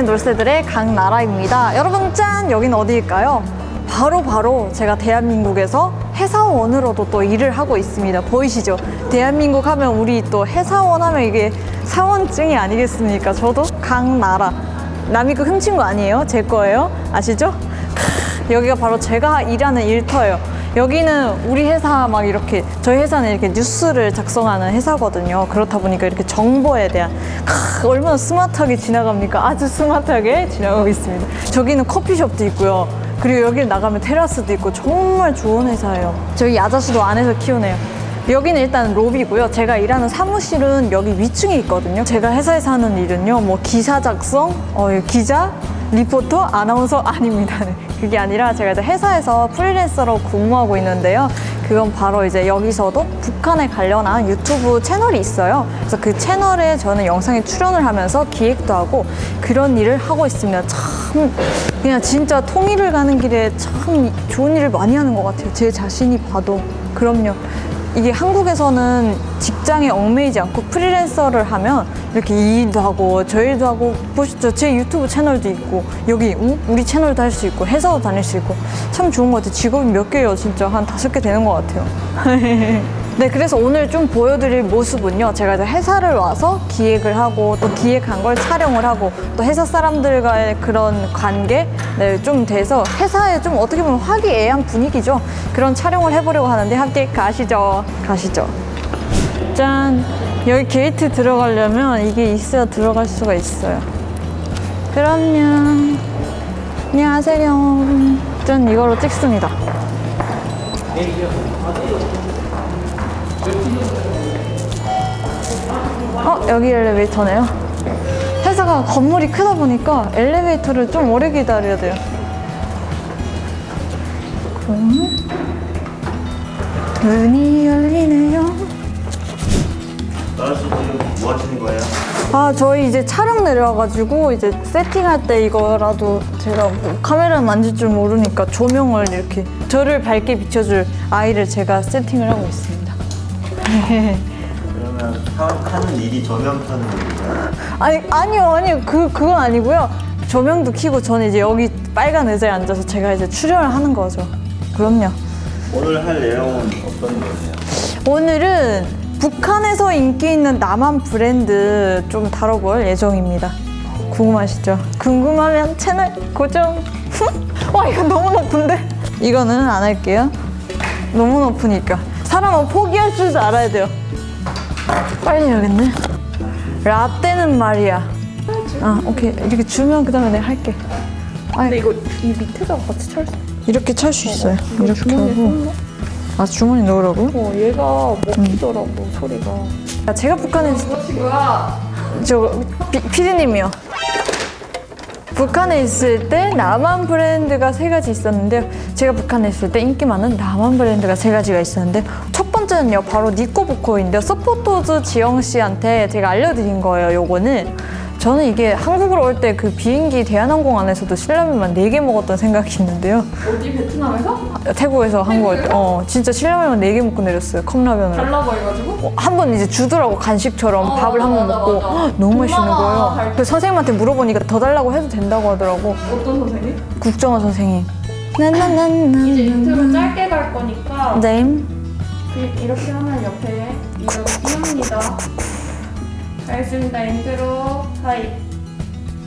덕분에 놀새들의 강나라입니다. 여러분 짠! 여긴 어디일까요? 바로 제가 대한민국에서 회사원으로도 또 일을 하고 있습니다. 보이시죠? 대한민국 하면 우리 또 회사원 하면 이게 사원증이 아니겠습니까? 저도 강나라. 남이 그 훔친 거 아니에요? 제 거예요. 아시죠? 여기가 바로 제가 일하는 일터예요. 여기는 우리 회사 막 이렇게, 저희 회사는 이렇게 뉴스를 작성하는 회사거든요. 그렇다 보니까 이렇게 정보에 대한 얼마나 스마트하게 지나갑니까? 아주 스마트하게 지나가고 있습니다. 저기는 커피숍도 있고요. 그리고 여기를 나가면 테라스도 있고 정말 좋은 회사예요. 저희 야자수도 안에서 키우네요. 여기는 일단 로비고요. 제가 일하는 사무실은 여기 위층에 있거든요. 제가 회사에서 하는 일은요, 뭐 기사 작성, 기자, 리포터, 아나운서 아닙니다. 네. 그게 아니라 제가 이제 회사에서 프리랜서로 근무하고 있는데요. 그건 바로 이제 여기서도 북한에 관련한 유튜브 채널이 있어요. 그래서 그 채널에 저는 영상에 출연을 하면서 기획도 하고 그런 일을 하고 있습니다. 참 그냥 진짜 통일을 가는 길에 참 좋은 일을 많이 하는 것 같아요. 제 자신이 봐도. 그럼요. 이게 한국에서는 직장에 얽매이지 않고 프리랜서를 하면 이렇게 이 일도 하고 저 일도 하고, 보시죠? 제 유튜브 채널도 있고 여기 우리 채널도 할 수 있고 회사도 다닐 수 있고 참 좋은 것 같아요. 직업이 몇 개예요? 진짜 한 5개 되는 것 같아요. 네, 그래서 오늘 좀 보여드릴 모습은요, 제가 이제 회사를 와서 기획을 하고 또 기획한 걸 촬영을 하고 또 회사 사람들과의 그런 관계 좀 돼서 회사에 좀 어떻게 보면 화기애애한 분위기죠. 그런 촬영을 해보려고 하는데 함께 가시죠. 짠! 여기 게이트 들어가려면 이게 있어야 들어갈 수가 있어요. 그럼요. 안녕하세요. 짠! 이걸로 찍습니다. 여기 엘리베이터네요. 회사가 건물이 크다 보니까 엘리베이터를 좀 오래 기다려야 돼요. 문이 열리네요. 나라씨 지금 뭐 하시는 거예요? 저희 이제 촬영 내려와가지고 이제 세팅할 때 이거라도 제가 뭐 카메라 만질 줄 모르니까 조명을 이렇게 저를 밝게 비춰줄 아이를 제가 세팅을 하고 있습니다. 그러면 하는 일이 조명 켜는 일인가요? 아니요. 그건 아니고요. 조명도 켜고 저는 이제 여기 빨간 의자에 앉아서 제가 이제 출연을 하는 거죠. 그럼요. 오늘 할 내용은 어떤 거예요? 오늘은 북한에서 인기 있는 남한 브랜드 좀 다뤄볼 예정입니다. 궁금하시죠? 궁금하면 채널 고정. 와, 이거 너무 높은데? 이거는 안 할게요. 너무 높으니까. 사람은 포기할 줄 알아야 돼요. 빨리 해야겠네. 라떼는 말이야. 오케이. 이렇게 주면 그 다음에 내가 할게. 근데 이거 이 밑에다가 같이 찰 수? 이렇게 찰 수 있어요. 이렇게 주머니에 하고. 주머니 넣으라고요? 얘가 먹히더라고 소리가. 제가 북한에 피디님이요. 북한에 있을 때 남한 브랜드가 3가지 있었는데요. 제가 북한에 있을 때 인기 많은 남한 브랜드가 3가지가 있었는데 첫 번째는요, 바로 니꼬보코인데요. 서포터즈 지영 씨한테 제가 알려드린 거예요. 요거는 저는 이게 한국으로 올 때 그 비행기 대한항공 안에서도 신라면만 4개 먹었던 생각이 있는데요. 어디 베트남에서? 태국에서 한국 올 때 진짜 신라면만 4개 먹고 내렸어요. 컵라면으로. 달라 보여가지고? 한 번 이제 주더라고, 간식처럼. 밥을 한 번 먹고 맞아. 너무 맛있는 얼마나 거예요. 그래서 선생님한테 물어보니까 더 달라고 해도 된다고 하더라고. 어떤 선생님? 국정원 선생님. 이제 인트로 짧게 갈 거니까 네. 이렇게 하면 옆에 이걸 띄웁니다. 알겠습니다. 인트로 하이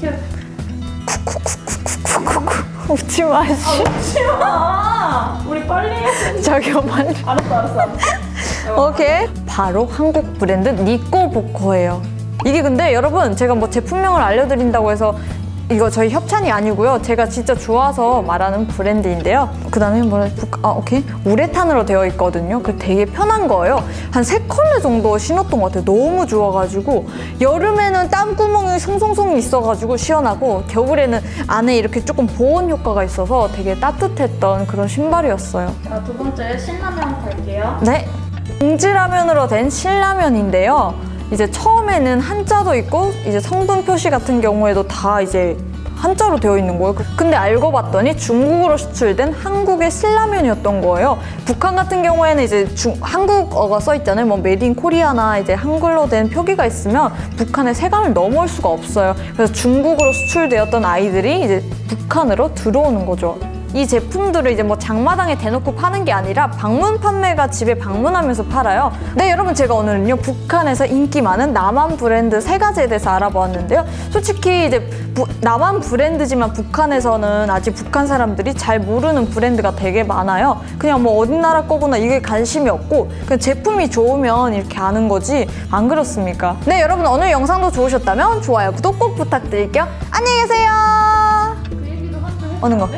큐. 웃지 마시. 웃지마. 우리 빨리 해. 자기가 빨리. 알았어. 오케이. 바로 한국 브랜드 니꼬보코예요. 이게 근데 여러분, 제가 뭐 제품명을 알려드린다고 해서 이거 저희 협찬이 아니고요. 제가 진짜 좋아서 말하는 브랜드인데요. 그 다음에 오케이. 우레탄으로 되어 있거든요. 그 되게 편한 거예요. 한 3컬레 정도 신었던 것 같아요. 너무 좋아가지고 여름에는 땀구멍이 송송송 있어가지고 시원하고 겨울에는 안에 이렇게 조금 보온 효과가 있어서 되게 따뜻했던 그런 신발이었어요. 자, 두 번째 신라면 갈게요. 네. 봉지라면으로 된 신라면인데요. 이제 처음에는 한자도 있고 이제 성분 표시 같은 경우에도 다 이제 한자로 되어 있는 거예요. 근데 알고 봤더니 중국으로 수출된 한국의 신라면이었던 거예요. 북한 같은 경우에는 이제 한국어가 써 있잖아요. 뭐 메이드 인 코리아나 이제 한글로 된 표기가 있으면 북한의 세관을 넘어올 수가 없어요. 그래서 중국으로 수출되었던 아이들이 이제 북한으로 들어오는 거죠. 이 제품들을 이제 뭐 장마당에 대놓고 파는 게 아니라 방문 판매가 집에 방문하면서 팔아요. 네, 여러분 제가 오늘은요 북한에서 인기 많은 남한 브랜드 3가지에 대해서 알아보았는데요. 솔직히 이제 남한 브랜드지만 북한에서는 아직 북한 사람들이 잘 모르는 브랜드가 되게 많아요. 그냥 뭐 어디 나라 거구나 이게 관심이 없고 그냥 제품이 좋으면 이렇게 아는 거지 안 그렇습니까? 네, 여러분 오늘 영상도 좋으셨다면 좋아요, 구독 꼭 부탁드릴게요. 안녕히 계세요. 그 얘기도 한번 했는데 어느 거?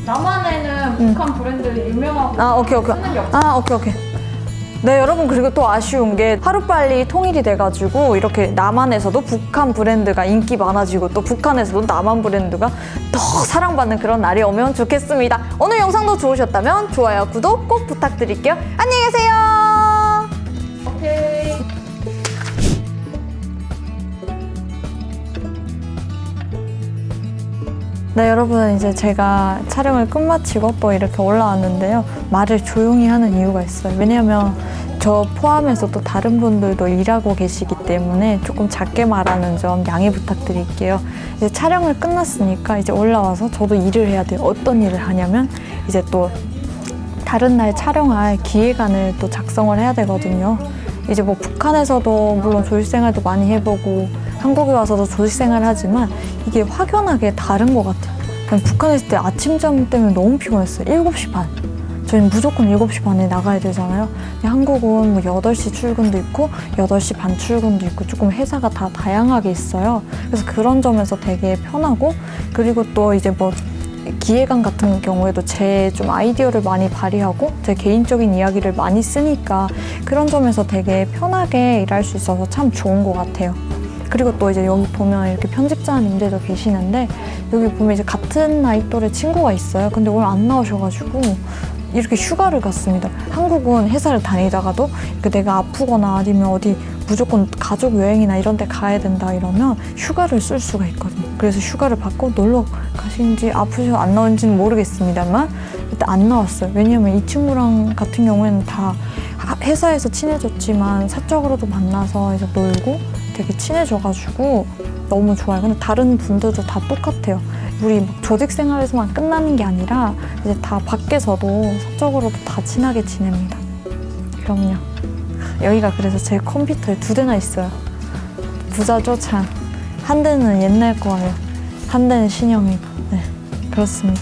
남한에는 북한 브랜드 유명하고 아, 오케이. 쓰는 게 없어. 아, 오케이. 네, 여러분 그리고 또 아쉬운 게 하루빨리 통일이 돼가지고 이렇게 남한에서도 북한 브랜드가 인기 많아지고 또 북한에서도 남한 브랜드가 더 사랑받는 그런 날이 오면 좋겠습니다. 오늘 영상도 좋으셨다면 좋아요, 구독 꼭 부탁드릴게요. 안녕히 계세요. 오케이. 네, 여러분 이제 제가 촬영을 끝마치고 또 이렇게 올라왔는데요. 말을 조용히 하는 이유가 있어요. 왜냐면 저 포함해서 또 다른 분들도 일하고 계시기 때문에 조금 작게 말하는 점 양해 부탁드릴게요. 이제 촬영을 끝났으니까 이제 올라와서 저도 일을 해야 돼요. 어떤 일을 하냐면 이제 또 다른 날 촬영할 기획안을 또 작성을 해야 되거든요. 이제 뭐 북한에서도 물론 조직생활도 많이 해보고 한국에 와서도 조직생활을 하지만 이게 확연하게 다른 것 같아요. 그냥 북한에 있을 때 아침잠 때문에 너무 피곤했어요. 7시 반. 저희는 무조건 7시 반에 나가야 되잖아요. 근데 한국은 뭐 8시 출근도 있고 8시 반 출근도 있고 조금 회사가 다 다양하게 있어요. 그래서 그런 점에서 되게 편하고 그리고 또 이제 뭐 기획안 같은 경우에도 제 좀 아이디어를 많이 발휘하고 제 개인적인 이야기를 많이 쓰니까 그런 점에서 되게 편하게 일할 수 있어서 참 좋은 것 같아요. 그리고 또 이제 여기 보면 이렇게 편집자님들도 계시는데 여기 보면 이제 같은 나이 또래 친구가 있어요. 근데 오늘 안 나오셔가지고 이렇게 휴가를 갔습니다. 한국은 회사를 다니다가도 내가 아프거나 아니면 어디 무조건 가족 여행이나 이런 데 가야 된다 이러면 휴가를 쓸 수가 있거든요. 그래서 휴가를 받고 놀러 가신지 아프셔서 안 나온지는 모르겠습니다만 일단 안 나왔어요. 왜냐면 이 친구랑 같은 경우에는 다 회사에서 친해졌지만 사적으로도 만나서 이제 놀고 되게 친해져가지고 너무 좋아요. 근데 다른 분들도 다 똑같아요. 우리 막 조직 생활에서만 끝나는 게 아니라 이제 다 밖에서도 사적으로도 다 친하게 지냅니다. 그럼요. 여기가 그래서 제 컴퓨터에 2대나 있어요. 부자죠, 참. 한 대는 옛날 거예요. 한 대는 신형이고. 네, 그렇습니다.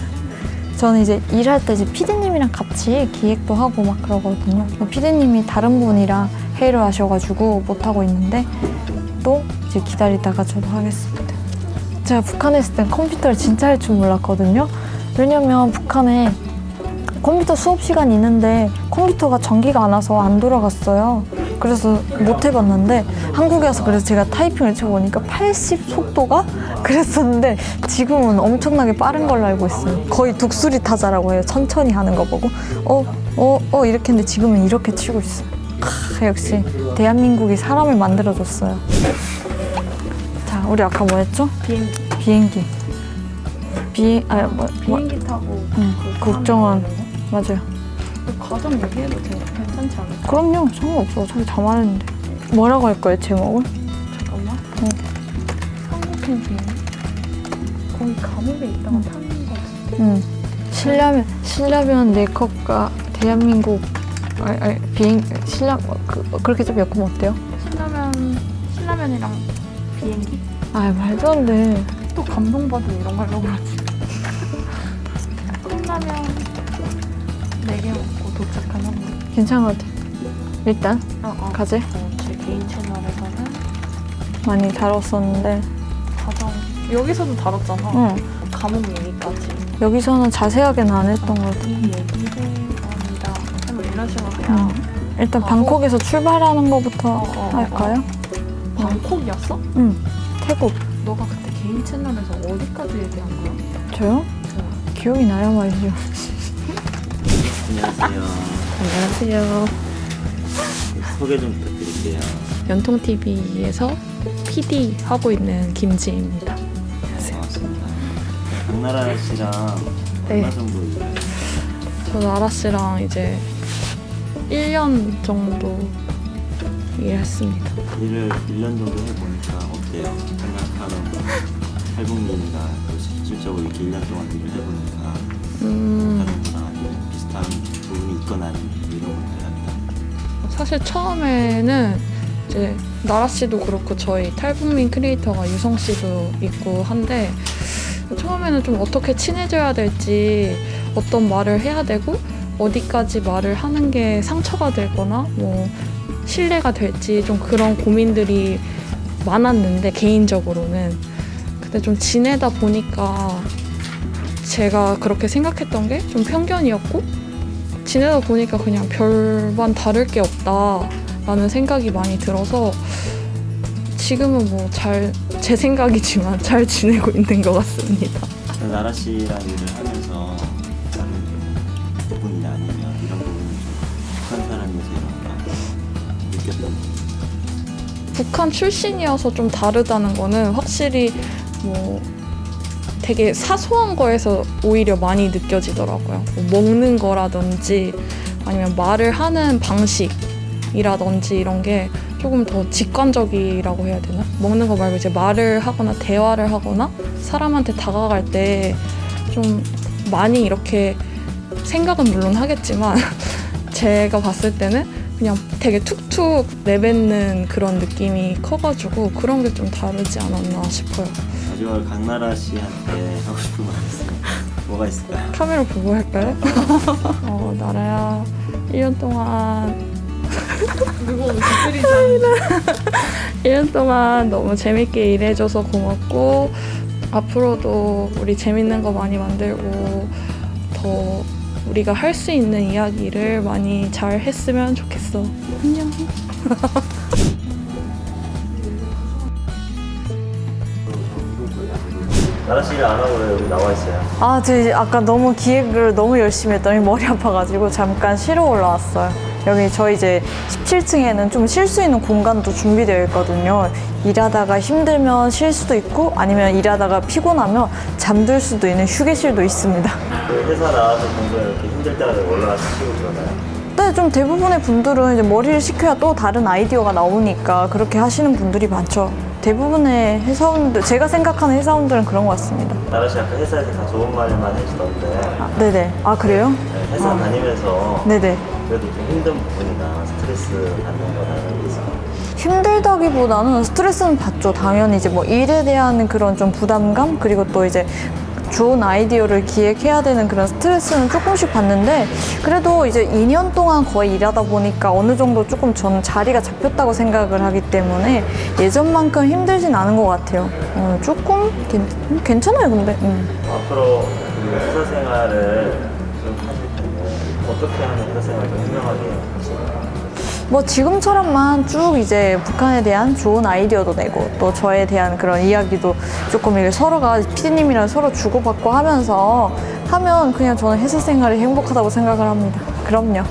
저는 이제 일할 때 이제 PD님이랑 같이 기획도 하고 막 그러거든요. PD님이 다른 분이랑 회의를 하셔가지고 못하고 있는데 또 이제 기다리다가 저도 하겠습니다. 제가 북한에 있을 땐 컴퓨터를 진짜 할 줄 몰랐거든요. 왜냐면 북한에 컴퓨터 수업 시간이 있는데 컴퓨터가 전기가 안 와서 안 돌아갔어요. 그래서 못 해봤는데 한국에 와서 그래서 제가 타이핑을 쳐보니까 80 속도가 그랬었는데 지금은 엄청나게 빠른 걸로 알고 있어요. 거의 독수리 타자라고 해요. 천천히 하는 거 보고 이렇게 했는데 지금은 이렇게 치고 있어요. 역시 대한민국이 사람을 만들어줬어요. 자, 우리 아까 뭐 했죠? 비행기. 비행기 타고 국정원. 맞아요. 과정 얘기해도 괜찮지 않을까? 그럼요. 상관없어. 어차피 다 말했는데. 뭐라고 할 거예요, 제목은? 잠깐만. 한국행 비행. 거기 감옥에 있다가 타는 거지. 신라면 4컵과 대한민국 비행 그렇게 좀 엮으면 어때요? 신라면이랑 비행기? 아, 말도 안 돼. 또 감동받은 이런 거 하려고 그러지. 컵라면 4개 먹고 도착한 한국. 괜찮은 것 같아. 일단 가재. 제 개인 채널에서는 많이 다뤘었는데 가장 여기서도 다뤘잖아. 응. 감옥 얘기까지. 여기서는 자세하게는 안 했던 것 같아. 이 얘기를 합니다. 이런 식으로 그냥. 일단 방콕에서 출발하는 것부터 할까요? 방콕이었어? 응. 태국. 너가 그때 개인 채널에서 어디까지 얘기한 거야? 저요? 기억이 나요 말이죠. 안녕하세요. 안녕하세요. 소개 좀 부탁드릴게요. 연통TV에서 PD 하고 있는 김지혜입니다. 반갑습니다. 강나라 씨랑 네. 얼마 정도 일해요? 저 나라 씨랑 이제 1년 정도 일했습니다. 일을 1년 정도 해보니까 어때요? 생각하는 탈북민이나 또 실질적으로 이렇게 1년 동안 일을 해보니까 다른 거랑 아니면 비슷한 부분이 있거나 아니면 이런 걸 달랐다. 사실 처음에는 이제 나라 씨도 그렇고 저희 탈북민 크리에이터가 유성 씨도 있고 한데 처음에는 좀 어떻게 친해져야 될지 어떤 말을 해야 되고 어디까지 말을 하는 게 상처가 될거나 뭐 신뢰가 될지 좀 그런 고민들이 많았는데 개인적으로는 근데 좀 지내다 보니까 제가 그렇게 생각했던 게 좀 편견이었고 지내다 보니까 그냥 별반 다를 게 없다라는 생각이 많이 들어서 지금은 뭐 제 생각이지만 잘 지내고 있는 것 같습니다. 나라 씨랑 일을 하면서 다른 부분이나 아니면 이런 부분이 좀 북한 사람이어서 이런가 느꼈던 부분. 북한 출신이어서 좀 다르다는 거는 확실히 뭐 되게 사소한 거에서 오히려 많이 느껴지더라고요. 뭐 먹는 거라든지 아니면 말을 하는 방식이라든지 이런 게 조금 더 직관적이라고 해야 되나? 먹는 거 말고 이제 말을 하거나 대화를 하거나 사람한테 다가갈 때 좀 많이 이렇게 생각은 물론 하겠지만 제가 봤을 때는 그냥 되게 툭툭 내뱉는 그런 느낌이 커가지고 그런 게 좀 다르지 않았나 싶어요. 마지막으로 강나라 씨한테 하고 싶은 말 있어요? 뭐가 있을까요? 카메라 보고 할까요? 나라야 1년 동안 무거운 뒷들이잖아. 1년 동안 너무 재밌게 일해줘서 고맙고 앞으로도 우리 재밌는 거 많이 만들고 더 우리가 할 수 있는 이야기를 많이 잘 했으면 좋겠어. 안녕. 나라 씨를 안 하고 왜 여기 나와 있어요? 저 이제 아까 너무 기획을 너무 열심히 했더니 머리 아파가지고 잠깐 쉬러 올라왔어요. 여기 저희 이제 17층에는 좀 쉴 수 있는 공간도 준비되어 있거든요. 일하다가 힘들면 쉴 수도 있고 아니면 일하다가 피곤하면 잠들 수도 있는 휴게실도 있습니다. 그 회사 나와서 공부에 이렇게 힘들 때가 되고 올라와서 쉬고 그러나요? 네, 좀 대부분의 분들은 이제 머리를 식혀야 또 다른 아이디어가 나오니까 그렇게 하시는 분들이 많죠. 대부분의 회사원들, 제가 생각하는 회사원들은 그런 것 같습니다. 나라 씨 아까 회사에서 다 좋은 말만 해주던데 네네. 그래요? 네, 회사 다니면서 네네. 그래도 좀 힘든 부분이나 스트레스 받는 거나 이런 게 있어요? 힘들다기보다는 스트레스는 받죠. 당연히 이제 뭐 일에 대한 그런 좀 부담감 그리고 또 이제 좋은 아이디어를 기획해야 되는 그런 스트레스는 조금씩 받는데 그래도 이제 2년 동안 거의 일하다 보니까 어느 정도 조금 저는 자리가 잡혔다고 생각을 하기 때문에 예전만큼 힘들진 않은 것 같아요. 조금 괜찮아요, 근데. 앞으로 그 회사 생활을 좀 하실 텐데 어떻게 하면 회사 생활을 좀 현명하게 하실까요? 뭐 지금처럼만 쭉 이제 북한에 대한 좋은 아이디어도 내고 또 저에 대한 그런 이야기도 조금 이렇게 서로가 PD님이랑 서로 주고받고 하면서 하면 그냥 저는 회사 생활이 행복하다고 생각을 합니다. 그럼요.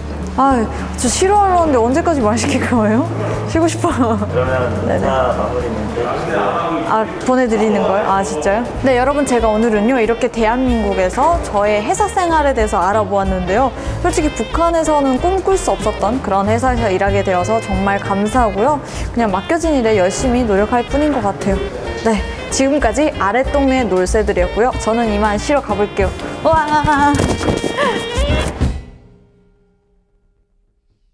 저 쉬러 올라오는데 언제까지 말 시킬 거예요? 쉬고 싶어요. 그러면 네네. 회사 마무리는 해주시고요. 보내드리는 걸? 진짜요? 네, 여러분 제가 오늘은요 이렇게 대한민국에서 저의 회사 생활에 대해서 알아보았는데요. 솔직히 북한에서는 꿈꿀 수 없었던 그런 회사에서 일하게 되어서 정말 감사하고요. 그냥 맡겨진 일에 열심히 노력할 뿐인 것 같아요. 네, 지금까지 아랫동네 놀새들이었고요. 저는 이만 쉬러 가볼게요. 와!